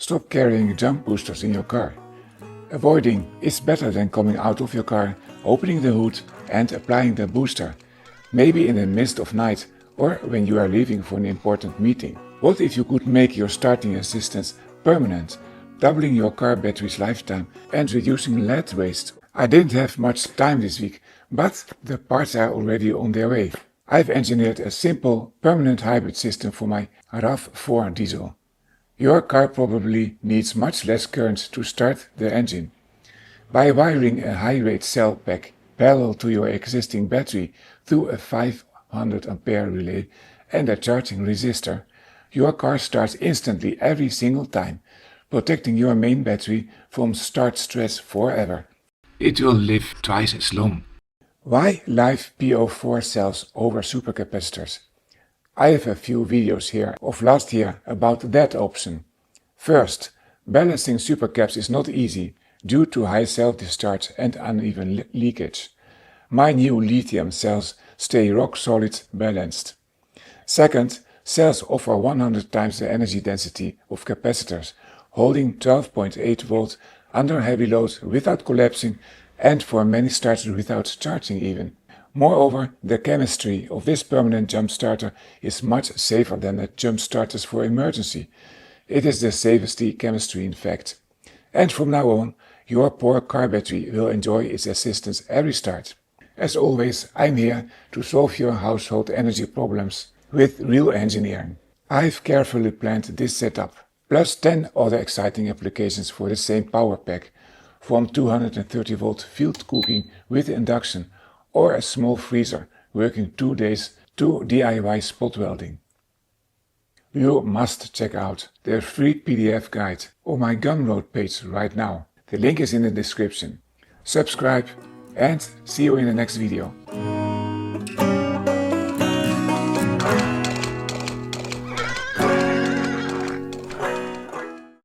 Stop carrying jump boosters in your car. Avoiding is better than coming out of your car, opening the hood and applying the booster, maybe in the midst of night or when you are leaving for an important meeting. What if you could make your starting assistance permanent, doubling your car battery's lifetime and reducing lead waste? I didn't have much time this week, but the parts are already on their way. I've engineered a simple, permanent hybrid system for my RAV4 diesel. Your car probably needs much less current to start the engine. By wiring a high-rate cell pack parallel to your existing battery through a 500 ampere relay and a charging resistor, your car starts instantly every single time, protecting your main battery from start stress forever. It will live twice as long. Why live PO4 cells over supercapacitors? I have a few videos here of last year about that option. First, balancing supercaps is not easy due to high self-discharge and uneven leakage. My new lithium cells stay rock solid balanced. Second, cells offer 100 times the energy density of capacitors, holding 12.8 volts under heavy load without collapsing and for many starts without charging even. Moreover, the chemistry of this permanent jump starter is much safer than the jump starters for emergency. It is the safest chemistry in fact. And from now on, your poor car battery will enjoy its assistance every start. As always, I'm here to solve your household energy problems with real engineering. I've carefully planned this setup, plus 10 other exciting applications for the same power pack, from 230 volt field cooking with induction or a small freezer working 2 days to DIY spot welding. You must check out the free PDF guide on my Gumroad page right now. The link is in the description. Subscribe and see you in the next video.